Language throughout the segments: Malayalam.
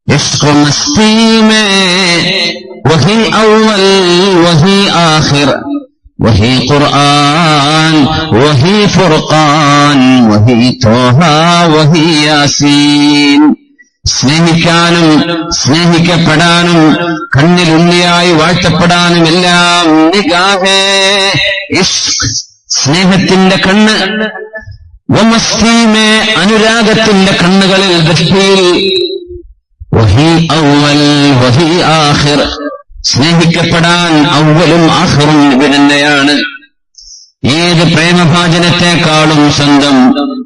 इश्क मस्ती में वही अव्वल वही आखिर वही कुरान वही फुर्ഖാൻ वही തോഹ वही യാസീൻ. സ്നേഹിക്കാനും സ്നേഹിക്കപ്പെടാനും കണ്ണിലുണ്ണിയായി വാഴ്ത്തപ്പെടാനും എല്ലാം നിഗാഹേ ഇഷ്ക്, സ്നേഹത്തിന്റെ കണ്ണ്. വമസ്തീമേ, അനുരാഗത്തിന്റെ കണ്ണുകളിൽ ദൃഷ്ടിയിൽ. വഹി അവൽ വഹി ആഖിർ, സ്നേഹിക്കപ്പെടാൻ അവലും ആഖിറും നബി തന്നെയാണ്. ഏത് പ്രേമഭാജനത്തെക്കാളും സ്വന്തം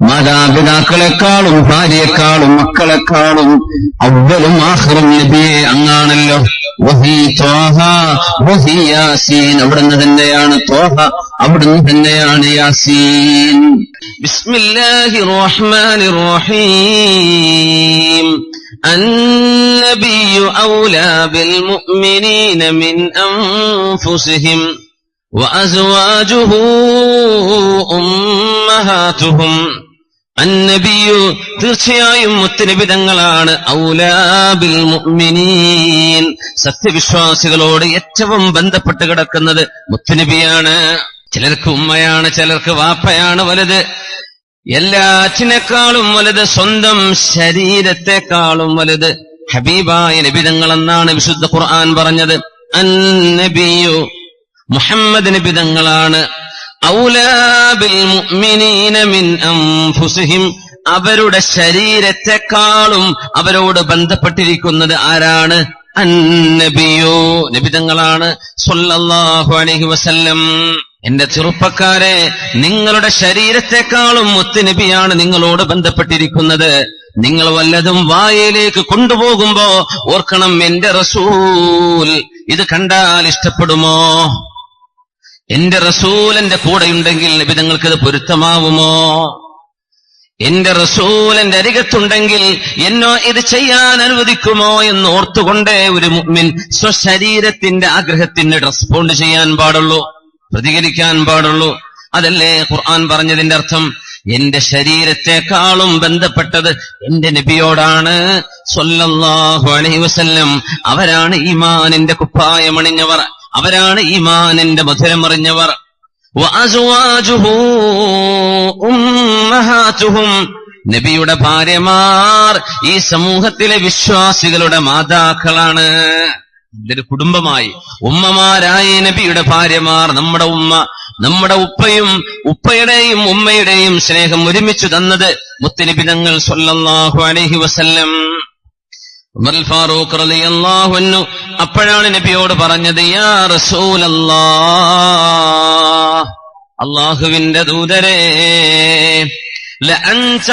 മാതാപിതാക്കളെക്കാളും ഭാര്യയെക്കാളും മക്കളെക്കാളും അവലും ആഖിറും നബിയെ അങ്ങാണല്ലോ. വഹി ത്വാഹ വഹി യാസീൻ, അവിടുന്ന് തന്നെയാണ് ത്വാഹ, അവിടുന്ന് തന്നെയാണ് യാസീൻ. ബിസ്മില്ലാഹിർ റഹ്മാനിർ റഹീം. النبي أولى بالمؤمنين من أنفسهم وأزواجه أمهاتهم. النبي തീർച്ചയായും മുത്തുനബി തങ്ങളാണ് ഔലാ ബിൽ മുഅ്മിനീൻ, സത്യവിശ്വാസികളോട് ഏറ്റവും ബന്ധപ്പെട്ട് കിടക്കുന്നത് മുത്തുനബിയാണ്. ചിലർക്ക് ഉമ്മയാണ്, ചിലർക്ക് വാപ്പയാണ് വലുത്. എല്ലാറ്റിനേക്കാളും വലുത്, സ്വന്തം ശരീരത്തെക്കാളും വലുത് ഹബീബായ നബി തങ്ങളെന്നാണ് വിശുദ്ധ ഖുർആൻ പറഞ്ഞത്. അന്നബിയു, മുഹമ്മദ് നബി തങ്ങളാണ് ഔലാ ബിൽ മുഅ്മിനീന മിൻ അൻഫുസിഹിം, അവരുടെ ശരീരത്തെക്കാളും അവരോട് ബന്ധപ്പെട്ടിരിക്കുന്നത് ആരാണ്? അന്നബിയു, നബി തങ്ങളാണ് സ്വല്ലല്ലാഹു അലൈഹി വസല്ലം. എന്റെ ചെറുപ്പക്കാരെ, നിങ്ങളുടെ ശരീരത്തെക്കാളും മുത്തുനബിയാണ് നിങ്ങളോട് ബന്ധപ്പെട്ടിരിക്കുന്നത്. നിങ്ങൾ വല്ലതും വായയിലേക്ക് കൊണ്ടുപോകുമ്പോ ഓർക്കണം, എന്റെ റസൂൽ ഇത് കണ്ടാൽ ഇഷ്ടപ്പെടുമോ? എന്റെ റസൂൽ എന്റെ കൂടെയുണ്ടെങ്കിൽ നബി തങ്ങൾക്കിത് പൊരുത്തമാവുമോ? എന്റെ റസൂൽ എന്റെ അരികത്തുണ്ടെങ്കിൽ എന്നോ ഇത് ചെയ്യാൻ അനുവദിക്കുമോ എന്ന് ഓർത്തുകൊണ്ടേ ഒരു മുഅ്മിൻ സ്വശരീരത്തിന്റെ ആഗ്രഹത്തിന് റെസ്പോണ്ട് ചെയ്യാൻ പാടുള്ളൂ, പ്രതികരിക്കാൻ പാടുള്ളൂ. അതല്ലേ ഖുർആൻ പറഞ്ഞതിന്റെ അർത്ഥം? എന്റെ ശരീരത്തെക്കാളും ബന്ധപ്പെട്ടത് എന്റെ നബിയോടാണ് സ്വല്ലല്ലാഹു അലൈഹി വസല്ലം. അവരാണ് ഈമാനിന്റെ കുപ്പായമണിഞ്ഞവർ, അവരാണ് ഈമാനിന്റെ മധുരമറിഞ്ഞവർ. വഅസ്വാജുഹു ഉമ്മഹാതുഹും, നബിയുടെ ഭാര്യമാർ ഈ സമൂഹത്തിലെ വിശ്വാസികളുടെ മാതാക്കളാണ്. ഇതൊരു കുടുംബമായി ഉമ്മമാരായ നബിയുടെ ഭാര്യമാർ, നമ്മുടെ ഉമ്മ, നമ്മുടെ ഉപ്പയും ഉപ്പയുടെയും ഉമ്മയുടെയും സ്നേഹം ഒരുമിച്ച് തന്നത് മുത്തുനബി തങ്ങൾ സ്വല്ലല്ലാഹു അലൈഹി വസല്ലം. ഉമർ ഫാറൂഖ് റളിയല്ലാഹു അൻഹു അപ്പോഴാണ് നബിയോട് പറഞ്ഞത്, യാ റസൂലല്ലാഹ്, അല്ലാഹുവിന്റെ ദൂതരേ, ലഅൻത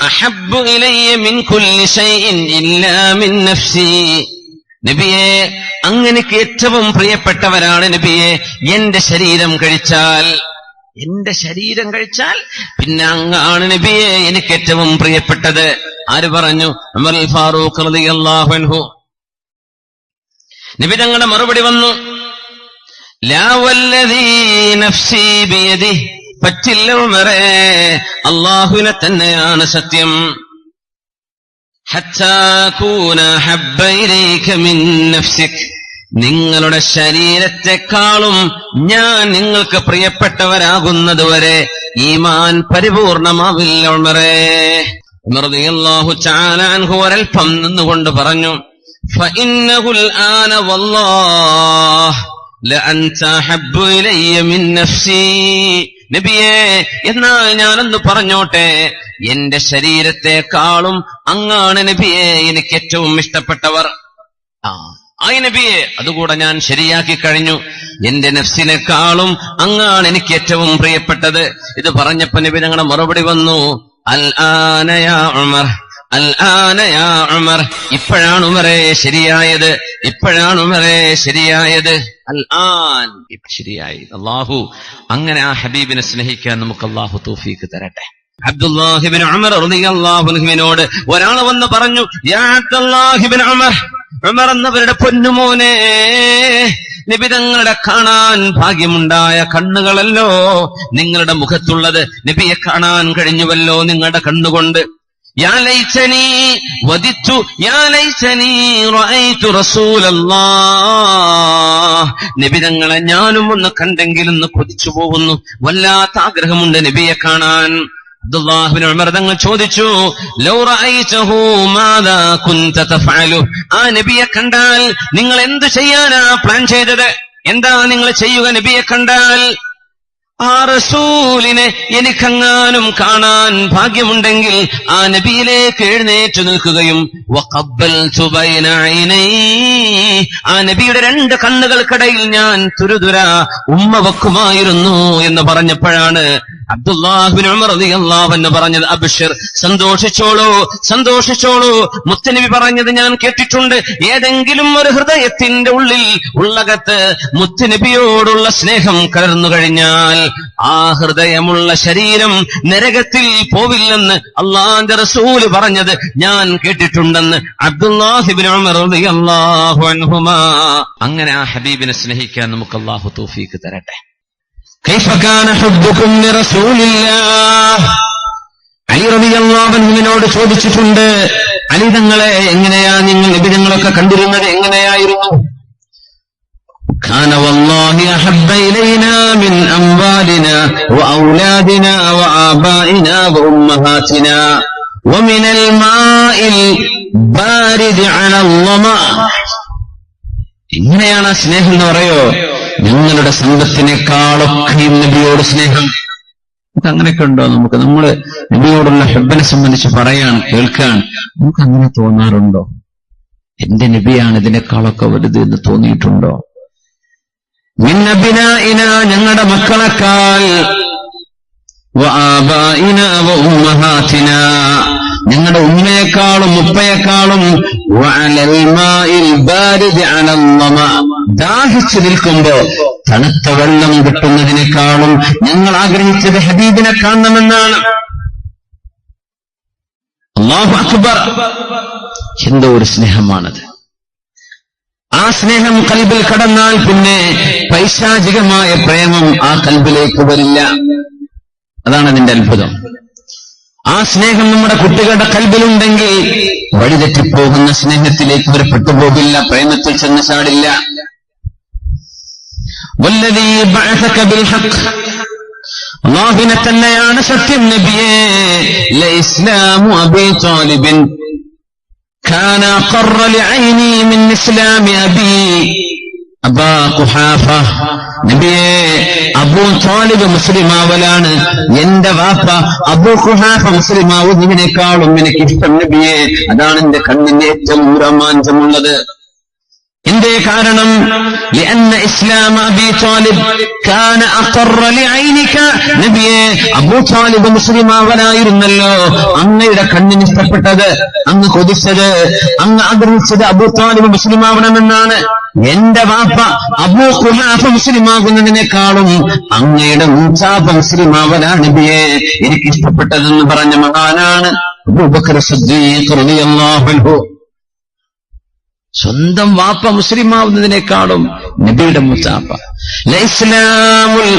അഹബ്ബു ഇലയ്യ മിൻ കുല്ലി ഷൈഇൻ ഇല്ലാ മിൻ നഫ്സി. നബിയെ, അങ്ങനെക്ക് ഏറ്റവും പ്രിയപ്പെട്ടവരാണ് നബിയെ എന്റെ ശരീരം കഴിച്ചാൽ. എന്റെ ശരീരം കഴിച്ചാൽ പിന്നെ അങ്ങാണ് നബിയെ എനിക്ക് ഏറ്റവും പ്രിയപ്പെട്ടത്. ആര് പറഞ്ഞു? ഉമർ ഫാറൂഖ് റളിയല്ലാഹു അൻഹു. നബി തങ്ങളുടെ മറുപടി വന്നു, ലാ വല്ലദീ നഫ്സി ബിയദിഹി, പറ്റില്ല ഉമറേ, അല്ലാഹുവിനെ തന്നെയാണ് സത്യം. ഹത്താ കൂന ഹബ്ബ ഇലൈക മിൻ നഫ്സിക്, നിങ്ങളുടെ ശരീരത്തെക്കാളും ഞാൻ നിങ്ങൾക്ക് പ്രിയപ്പെട്ടവരാകുന്നതുവരെ ഈമാൻ പരിപൂർണമാവില്ല ഉമറേ. ഉമർ റളിയല്ലാഹു തആല അൻഹു ഒരൽപ്പം നിന്നുകൊണ്ട് പറഞ്ഞു, ഫഇന്നഹുൽ ആന വല്ലാഹ് ലഅൻത ഹബ്ബു ഇലയ്യ മിൻ നഫ്സി. നബിയേ, എന്നാൽ ഞാനൊന്ന് പറഞ്ഞോട്ടെ, എന്റെ ശരീരത്തെക്കാളും അങ്ങാണ് നബിയെ എനിക്ക് ഏറ്റവും ഇഷ്ടപ്പെട്ടവർ. ആയി നബിയെ, അതുകൂടെ ഞാൻ ശരിയാക്കി കഴിഞ്ഞു. എന്റെ നഫ്സിനെക്കാളും അങ്ങാണ് എനിക്ക് ഏറ്റവും പ്രിയപ്പെട്ടത്. ഇത് പറഞ്ഞപ്പോ നബി ഞങ്ങളുടെ മറുപടി വന്നു, അൽ ആന യാ ഉമർ, അൽ ആന യാ ഉമർ, ഇപ്പോഴാണ് ഉമറേ ശരിയായത്, ഇപ്പോഴാണ് ഉമറേ ശരിയായത്. അൽ ആൻ, ശരിയായി. അല്ലാഹു അങ്ങനെ ആ ഹബീബിനെ സ്നേഹിക്കാൻ നമുക്ക് അല്ലാഹു തൗഫീഖ് തരട്ടെ. അബ്ദുല്ലാഹി ഇബ്നു ഉമർ റളിയല്ലാഹു അൻഹുവിനോട് ഒരാൾ വന്ന് പറഞ്ഞു, യാ അബ്ദുല്ലാഹി ഇബ്നു ഉമർ, ഉമർ എന്നവരുടെ പൊന്നുമോനെ, നബി തങ്ങളുടെ കാണാൻ ഭാഗ്യമുണ്ടായ കണ്ണുകളല്ലോ നിങ്ങളുടെ മുഖത്തുള്ളത്. നബിയെ കാണാൻ കഴിഞ്ഞുവല്ലോ നിങ്ങളുടെ കണ്ണുകൊണ്ട്. യാ ലൈതനി വദിത്തു യാ ലൈതനി റഅയ്തു റസൂലല്ലാഹ്, നബി തങ്ങളെ ഞാനും ഒന്ന് കണ്ടെങ്കിലെന്ന് കൊതിച്ചു പോകുന്നു, വല്ലാത്ത ആഗ്രഹമുണ്ട് നബിയെ കാണാൻ. അബ്ദുല്ലാഹ് ഇബ്നു ഉമർ തങ്ങൾ ചോദിച്ചു, ലൗ റഅയ്തഹു മാദാ കുൻത തഫഅലു, ആ നബിയെ കണ്ടാൽ നിങ്ങൾ എന്തു ചെയ്യാനാ പ്ലാൻ ചെയ്തത്? എന്താ നിങ്ങൾ ചെയ്യുക നബിയെ കണ്ടാൽ? ആ റസൂലിനെ എനിക്കെങ്ങാനും കാണാൻ ഭാഗ്യമുണ്ടെങ്കിൽ ആ നബിയിലേക്ക് എഴുന്നേറ്റ് നിൽക്കുകയും വഖബ്ബൽതു ബൈന ഐനൈഹി, ആ നബിയുടെ രണ്ട് കണ്ണുകൾക്കിടയിൽ ഞാൻ തുരുതുര ഉമ്മ വെക്കുമായിരുന്നു എന്ന് പറഞ്ഞപ്പോഴാണ് അബ്ദുല്ലാഹ് ഇബ്നു ഉമർ റളിയല്ലാഹു അൻഹു പറഞ്ഞത്, അബ്ശിർ, സന്തോഷിച്ചോളൂ, സന്തോഷിച്ചോളൂ. മുത്തനബി പറഞ്ഞത് ഞാൻ കേട്ടിട്ടുണ്ട്, ഏതെങ്കിലും ഒരു ഹൃദയത്തിന്റെ ഉള്ളിൽ ഉള്ളകത്ത് മുത്തനബിയോടുള്ള സ്നേഹം കലർന്നു കഴിഞ്ഞാൽ ആ ഹൃദയമുള്ള ശരീരം നരകത്തിൽ പോവില്ലെന്ന് അള്ളാന്റെ റസൂല് പറഞ്ഞത് ഞാൻ കേട്ടിട്ടുണ്ടെന്ന് അബ്ദുല്ലാഹ് ഇബ്നു ഉമർ റളിയല്ലാഹു അൻഹുമാ. അങ്ങനെ ആ ഹബീബിനെ സ്നേഹിക്കാൻ നമുക്ക് അല്ലാഹു തൗഫീഖ് തരട്ടെ. കൈഫ കാന ഹുബ്ബുകും ലിറസൂലില്ലാഹ്, അലി റളിയല്ലാഹു അൻഹുവിനോട് ചോദിച്ചിട്ടുണ്ട്, അലി തങ്ങളെ എങ്ങനെയാ നിങ്ങൾ നബി തങ്ങളൊക്കെ കണ്ടിരുന്നത്, എങ്ങനെയായിരുന്നു? കാന വല്ലാഹി അഹബ്ബ ഇലൈനാ മിൻ അംവാലിനാ വഔലാദിനാ വആബാഇനാ വഉമ്മഹാതിനാ വമിനൽ മാഇൽ ബാരിദ് അലൽ ളമാ. എങ്ങനെയാണ് ആ സ്നേഹം എന്ന് പറയോ? ഞങ്ങളുടെ സമ്പത്തിനേക്കാളൊക്കെയും നബിയോട് സ്നേഹം. നമുക്ക് അങ്ങനെയൊക്കെ ഉണ്ടോ? നമ്മള് നബിയോടുള്ള ഹബ്ബിനെ സംബന്ധിച്ച് പറയാൻ കേൾക്കാൻ നമുക്ക് അങ്ങനെ തോന്നാറുണ്ടോ? എന്റെ നബിയാണ് ഇതിനേക്കാളൊക്കെ വലുത് എന്ന് തോന്നിയിട്ടുണ്ടോ? മിൻ അബ്നാഇനാ, ഞങ്ങളുടെ മക്കളെക്കാൾ, വആബാഇനാ വഉമ്മഹാതിനാ, ഞങ്ങളുടെ ഉമ്മയെക്കാളും ഉപ്പയെക്കാളും, വഅലൽ മാഇൽ ബാരിദ് അലൽ ളമാ, ദാഹിച്ചു നിൽക്കുമ്പോ തണുത്ത വെള്ളം കിട്ടുന്നതിനേക്കാളും ഞങ്ങൾ ആഗ്രഹിച്ചത് ഹബീബിനെ കാണണമെന്നാണ്. അല്ലാഹു അക്ബർ! എന്തോ ഒരു സ്നേഹമാണത്. ആ സ്നേഹം കൽബിൽ കടന്നാൽ പിന്നെ പൈശാചികമായ പ്രേമം ആ കൽബിലേക്ക് വരില്ല. അതാണ് അതിന്റെ അത്ഭുതം. ആ സ്നേഹം നമ്മുടെ കുട്ടികളുടെ കൽബിലുണ്ടെങ്കിൽ വഴിതെറ്റിപ്പോകുന്ന സ്നേഹത്തിലേക്ക് അവർ പെട്ടുപോകില്ല, പ്രേമത്തിൽ ചെന്ന് ചാടില്ല. വല്ലദീ ബഅസക ബിൽ ഹഖ്, അല്ലാഹുവിനെ തന്നെയാണ് സത്യം നബിയേ. ലഇസ്ലാമു അബീ ത്വാലിബിൻ കാന ഖറ ലഐനി മിൻ ഇസ്ലാമി അബീ അബാ ഖുഹാഫ. നബിയേ, അബൂ ത്വാലിബ് മുസ്ലിമാവലാണ്, എന്റെ വാപ്പ അബൂ ഖുഹാഫ മുസ്ലിമാവുന്നതിനേക്കാളും എനിക്ക് ഇഷ്ടം നബിയേ. അതാണ് എന്റെ കണ്ണിന് ഏറ്റവും രോമാഞ്ചമുള്ളത്. എന്തേ കാരണം? لأن إسلام أبي طالب كان أقر لعينك. നബിയേ, അബൂ ത്വാലിബ് മുസ്ലിമാവനായിരുന്നല്ലോ, അങ്ങയുടെ കണ്ണിന് ഇഷ്ടപ്പെട്ടത്, അങ്ങ് കൊതിച്ചത്, അങ്ങ് ആഗ്രഹിച്ചത് അബൂ ത്വാലിബ് മുസ്ലിമാവണമെന്നാണ്. എന്റെ വാപ്പ അബൂ ഖുഹാഫ മുസ്ലിമാകുന്നതിനേക്കാളും അങ്ങയുടെ മൂസാഫ മുസ്ലിമാവനാണ് നബിയേ എനിക്കിഷ്ടപ്പെട്ടതെന്ന് പറഞ്ഞ മഹാനാണ് അബൂബക്കർ സിദ്ദീഖ് റളിയല്ലാഹു അൻഹു. സ്വന്തം വാപ്പ മുസ്ലിമാവുന്നതിനേക്കാളും നബിയുടെ മുസാഫ. ലഇസ്ലാമുൽ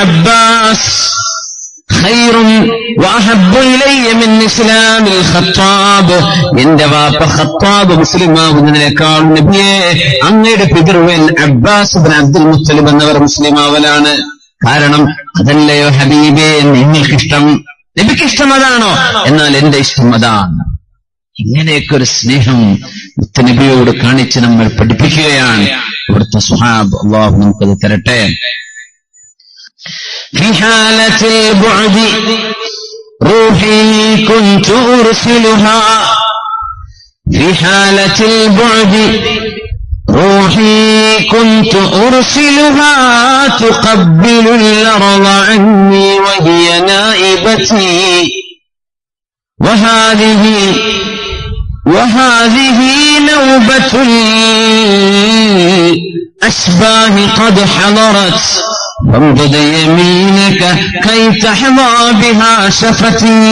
അബ്ബാസ് ഖൈറുൻ വഅഹബ്ബു ഇലയ്യ മിൻ ഇസ്ലാമിൽ ഖത്താബ്. എന്റെ വാപ്പ ഖത്താബ് മുസ്ലിമാവുന്നതിനേക്കാളും നബിയെ അങ്ങയുടെ പിതൃവൻ അബ്ബാസ് ഇബ്നു അബ്ദുൽ മുത്തലിബ് എന്നവർ മുസ്ലിമാവലാണ്. കാരണം അതല്ലയോ ഹബീബേ നിങ്ങൾക്കിഷ്ടം, നബിക്കിഷ്ടം അതാണോ? എന്നാൽ എന്റെ ഇഷ്ടം അതാണ്. ഇങ്ങനെയൊക്കെ ഒരു സ്നേഹം മുത്തനബിയോട് കാണിച്ച് നമ്മൾ പഠിപ്പിക്കുകയാണ് ഇവിടുത്തെ സ്വഹാബ്. അല്ലാഹു നമുക്കത് തരട്ടെ. في حالة البعد روحي كنت أرسلها، في حالة البعد روحي كنت أرسلها تقبل الأرض عني وهي نائبتي وهذه نوبة الأشباه قد حضرت فامدد يمينك كي تحظى بها شفتي.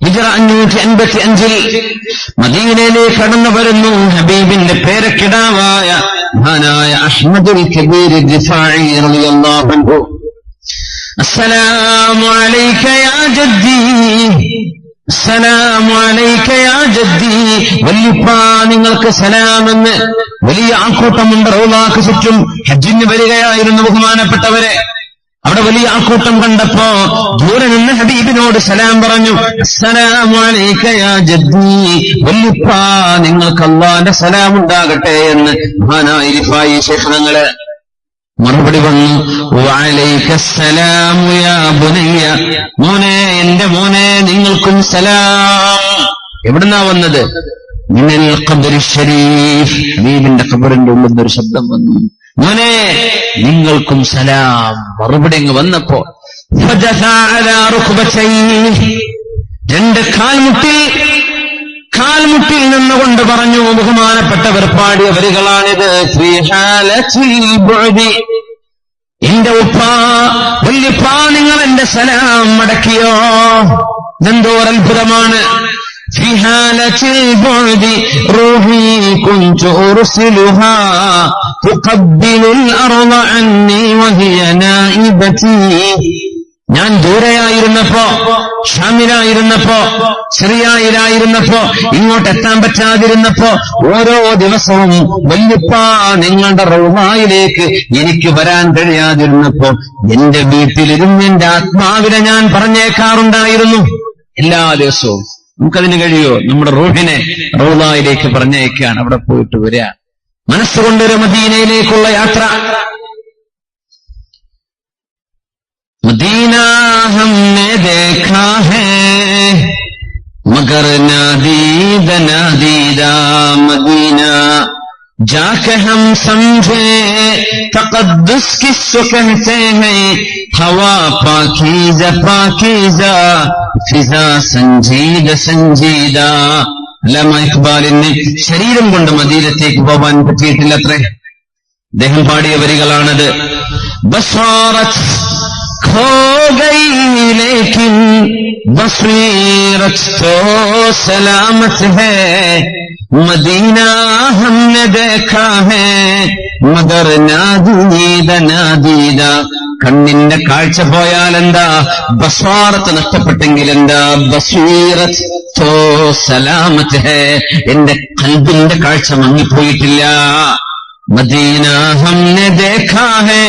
ഹിജറ 555 മദീനയിലേക്ക് കടന്നു വരുന്നു ഹബീബിന്റെ പേരക്കിടാവായ മഹാനായ അഹ്മദുൽ കബീർ ദിഫാഇ റളിയല്ലാഹു അൻഹു. അസ്സലാമു അലൈക യാ ജദ്ദി, അസ്സലാമു അലൈക യാ ജദ്ദി, വല്യുപ്പാ നിങ്ങൾക്ക് സലാമെന്ന് വലിയ ആൾക്കൂട്ടമുണ്ട്. റൗളാക്ക് ചുറ്റും ഹജ്ജിന് വരികയായിരുന്നു ബഹുമാനപ്പെട്ടവരെ. അവിടെ വലിയ ആൾക്കൂട്ടം കണ്ടപ്പോ ദൂരെ നിന്ന് ഹബീബിനോട് സലാം പറഞ്ഞു. അസ്സലാമു അലൈക യാ ജദ്ദി, വല്യുപ്പാ നിങ്ങൾക്ക് അല്ലാഹുവിന്റെ സലാം ഉണ്ടാകട്ടെ എന്ന് മഹാനായ റിഫായി ശൈഖ് തങ്ങള് മറുപടി വന്നു. വഅലൈക്കസ്സലാമു യാ ബുനയ്യ, മോനെ എന്റെ മോനെ നിങ്ങൾക്കും സലാം. എവിടുന്നാ വന്നത്? മിനൽ ഖബ്രി ശരീഫ്, ഹബീബിന്റെ ഖബറിന്റെ ഉള്ളിൽ നിന്നൊരു ശബ്ദം വന്നു. മോനെ നിങ്ങൾക്കും സലാം. മറുപടി അങ്ങ് വന്നപ്പോ ഫജസാ അലാ റുക്ബതൈഹി, രണ്ട് കാൽമുട്ടിൽ നിന്നുകൊണ്ട് പറഞ്ഞു. ബഹുമാനപ്പെട്ടവർ പാടിയ വരികളാണിത്. ഫീ ഹാലത്തിൽ ബുഅദി, എന്റെ ഉപ്പാ വല്യപ്പാ നിങ്ങൾ എന്റെ സലാം മടക്കിയോ? ഇതെന്തോ അത്ഭുതമാണ്. ഫീ ഹാലത്തിൽ ബുഅദി റൂഹി കുൻതു ഉർസിലുഹാ തുഖബ്ബിലുൽ അർള അന്നി വഹിയ നായിബതി. ഞാൻ ദൂരെയായിരുന്നപ്പോ, ഷാമിലായിരുന്നപ്പോ, സിറിയയിലായിരുന്നപ്പോ, ഇങ്ങോട്ട് എത്താൻ പറ്റാതിരുന്നപ്പോ ഓരോ ദിവസവും വല്യുപ്പാ നിങ്ങളുടെ റൗളയിലേക്ക് എനിക്ക് വരാൻ കഴിയാതിരുന്നപ്പോ എന്റെ വീട്ടിലിരുന്ന് എന്റെ ആത്മാവിനെ ഞാൻ പറഞ്ഞേക്കാറുണ്ടായിരുന്നു. എല്ലാ ദിവസവും നമുക്കതിന് കഴിയോ? നമ്മുടെ റൂഹിനെ റൗളയിലേക്ക് പറഞ്ഞേക്കാൻ, അവിടെ പോയിട്ട് വരിക. മനസ്സുകൊണ്ടൊരു മദീനയിലേക്കുള്ള യാത്ര. मदीना हमने देखा है मगर नादीदा नादीदा, मदीना जाके हम समझे तक़द्दुस किसको कहते हैं, हवा पाकीज़ा पाकीज़ा फिजा संजीदा संजीदा. അല്ലാമ ഇഖ്ബാലിന് ശരീരം കൊണ്ട് മദീനത്തേക്ക് പോവാൻ പറ്റിയിട്ടില്ലത്രേ. അദ്ദേഹം പാടിയ വരികളാണത്. ബസാറത്ത് खो गई लेकिन बसीरत तो सलामत है, मदीना हमने देखा है मगर नादीदा नादीदा. കണ്ണിന്റെ കാഴ്ച പോയാലെന്താ, ബസാറത്ത് നഷ്ടപ്പെട്ടെങ്കിൽ എന്താ, ബസീറത്ത് തോ സലാമത്ത് ഹേ, എന്റെ ഖൽബിന്റെ കാഴ്ച മങ്ങിപ്പോയിട്ടില്ല. മദീന ഹംനെ ദേഖാ ഹേ,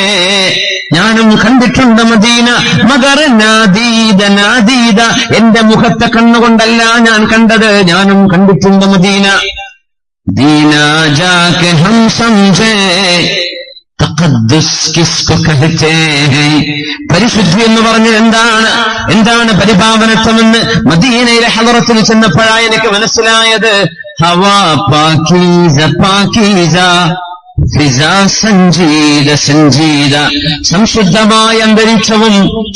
ഞാനും കണ്ടിട്ടുണ്ട് മദീന. മഗർ നാദീദ നാദീദ, എന്റെ മുഖത്തെ കണ്ണുകൊണ്ടല്ല ഞാൻ കണ്ടത്, ഞാനും കണ്ടിട്ടുണ്ട് മദീന. ദീന ജാകെ ഹം സംജേ തഖദ്ദുസ് കിസ്കോ കഹത്തെ ഹൈ, പരിശുദ്ധി എന്ന് പറഞ്ഞത് എന്താണ് പരിപാവനത്വമെന്ന് മദീനയിലെ ഹളറത്തിൽ ചെന്നപ്പോഴാണ് എനിക്ക് മനസ്സിലായത്. ഹവാ പാകീസ പാകീസ ഫിസാ സഞ്ജീദ സഞ്ജീദ, സംശുദ്ധമായ അന്തരീക്ഷവും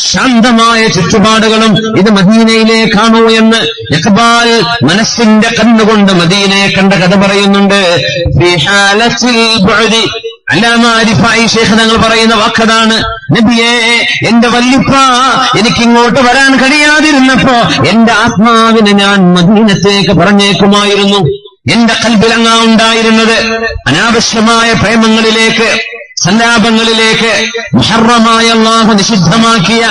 ശാന്തമായ ചുറ്റുപാടുകളും ഇത് മദീനയിലേക്കാണോ എന്ന് ഇഖ്ബാൽ മനസ്സിന്റെ കണ്ണുകൊണ്ട് മദീനയെ കണ്ട കഥ പറയുന്നുണ്ട്. ഫീ ഹാലത്തിൽ ബുഅദി, അല്ലാമ റിഫായി ശൈഖ് തങ്ങൾ പറയുന്ന വാക്കതാണ്. നബിയേ എന്റെ വല്യുപ്പ എനിക്കിങ്ങോട്ട് വരാൻ കഴിയാതിരുന്നപ്പോ എന്റെ ആത്മാവിനെ ഞാൻ മദീനത്തേക്ക് പറഞ്ഞേക്കുമായിരുന്നു. എന്റെ ഖൽബിലങ്ങാ ഉണ്ടായിരുന്നത് അനാവശ്യമായ പ്രേമങ്ങളിലേക്ക്, സല്ലാപങ്ങളിലേക്ക്, മുഹറമായ അല്ലാഹു നിഷിദ്ധമാക്കിയ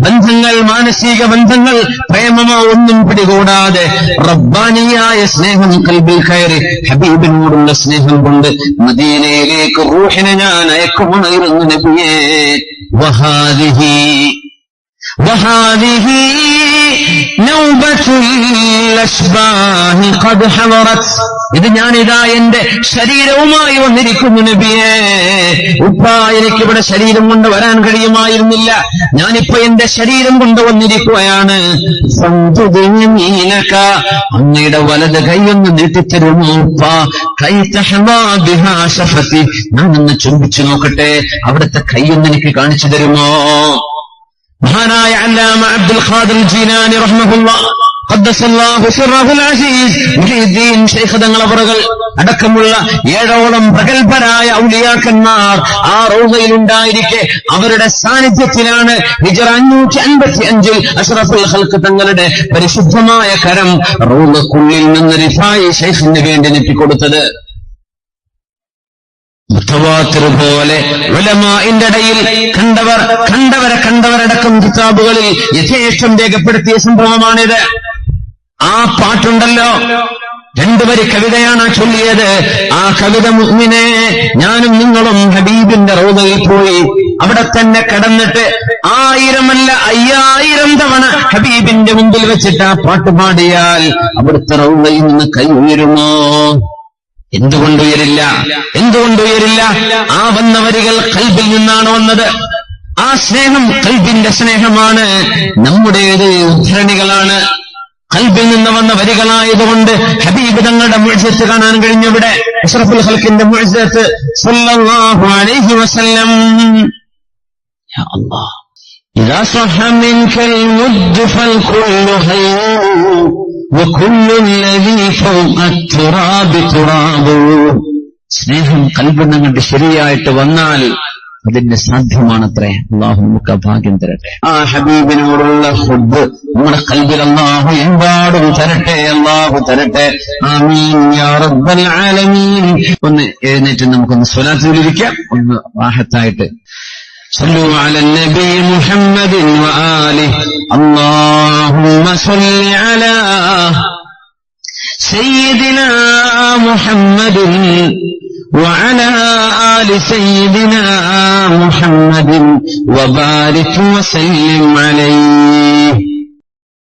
ബന്ധങ്ങൾ, മാനസിക ബന്ധങ്ങൾ, പ്രേമമോ ഒന്നും പിടികൂടാതെ റബ്ബാനിയായ സ്നേഹം ഖൽബിൽ കയറി ഹബീബിനോടുള്ള സ്നേഹം കൊണ്ട് മദീനയിലേക്ക് റൂഹിനെ ഞാൻ അയക്കുമായിരുന്നു. നബിയേ വഹാദിഹി ഇത് ഞാനിതാ എന്റെ ശരീരവുമായി വന്നിരിക്കുന്നു. നബിയേ ഉപ്പ എനിക്കിവിടെ ശരീരം കൊണ്ട് വരാൻ കഴിയുമായിരുന്നില്ല, ഞാനിപ്പോ എന്റെ ശരീരം കൊണ്ട് വന്നിരിക്കുകയാണ്. അങ്ങയുടെ വലത് കൈയൊന്ന് നീട്ടിത്തരുമോ ഉപ്പ? ഞാനൊന്ന് ചുംബിച്ചു നോക്കട്ടെ, അവിടുത്തെ കൈയൊന്ന് എനിക്ക് കാണിച്ചു തരുമോ? മഹാനായ അല്ലാമ അബ്ദുൽ ഖാദിർ ജീലാനി റഹ്മഹുല്ലാഹ് ഖദ്ദസല്ലാഹു സിറഹുൽ അസീസ് മുഹീദ്ദീൻ ശൈഖ് തങ്ങൾ അവറുകൾ അടക്കമുള്ള 7ഓളം പ്രഗൽഭരായ ഔലിയാക്കന്മാർ ആ റൗളയിലുണ്ടായിരിക്കെ അവരുടെ സാന്നിധ്യത്തിലാണ് ഹിജ്റ 555 അഷ്റഫുൽ ഖൽഖ് തങ്ങളുടെ പരിശുദ്ധമായ കരം റൗളക്കുള്ളിൽ നിന്ന് റിഫായി ശൈഖിന് വേണ്ടി നീട്ടിക്കൊടുത്തത്. മുതവാത്തിർ പോലെ ഉലമാഇന്റെ ഇടയിൽ കണ്ടവരടക്കം കിതാബുകളിൽ യഥേഷ്ടം രേഖപ്പെടുത്തിയ സംഭവമാണിത്. ആ പാട്ടുണ്ടല്ലോ, 2 വരി കവിതയാണ് ചൊല്ലിയത്. ആ കവിത മുഅ്മിനെ, ഞാനും നിങ്ങളും ഹബീബിന്റെ റൗദയിൽ പോയി അവിടെ തന്നെ കിടന്നിട്ട് 1000 അല്ല 5000 തവണ ഹബീബിന്റെ മുമ്പിൽ വെച്ചിട്ട് ആ പാട്ട് പാടിയാൽ അവിടുത്തെ റൗദയിൽ നിന്ന് കൈ ഉയരുമോ? എന്തുകൊണ്ടുയരില്ല? ആ വന്ന വരികൾ ഖൽബിൽ നിന്നാണ് വന്നത്. ആ സ്നേഹം ഖൽബിന്റെ സ്നേഹമാണ്. നമ്മുടേത് ഉദ്ധരണികളാണ്, ഖൽബിൽ നിന്ന് വന്ന വരികളായതുകൊണ്ട് ഹബീബ് തങ്ങളുടെ മുഅ്ജിസത്ത് കാണാൻ കഴിഞ്ഞു. ഇവിടെ അഷ്റഫുൽ ഖൽഖിന്റെ മുഅ്ജിസത്ത് സല്ലല്ലാഹു അലൈഹി വസല്ലം. യാ അല്ലാഹ്, ഇദാ സഹ മിൻകൽ മുദ് ഫൽകുല്ലു ഹയ്യൻ വകുല്ലു അല്ലദീ ഫൗഖ തുറാബ് തുറാബ്. സ്നേഹം ഖൽബിൽ നിന്ന് ശരിയായിട്ട് വന്നാൽ അതിന്റെ സാധ്യമാണത്രേ. അല്ലാഹു നമുക്ക് ഭാഗ്യം തരട്ടെ. ആ ഹബീബിനോടുള്ള ഹുബ്ബ് നമ്മുടെ ഖൽബിൽ അല്ലാഹു എമ്പാടും തരട്ടെ, അല്ലാഹു തരട്ടെ. ആമീൻ യാ റബ്ബൽ ആലമീൻ. ഒന്ന് എഴുന്നേറ്റ് നമുക്കൊന്ന് സ്വലാത്ത് ചൊല്ലിയിരിക്കാം, ഒന്ന് റാഹത്തായിട്ട്. صلوا على النبي محمد وآله. اللهم صل على سيدنا محمد وعلى آل سيدنا محمد وبارك وسلم عليه.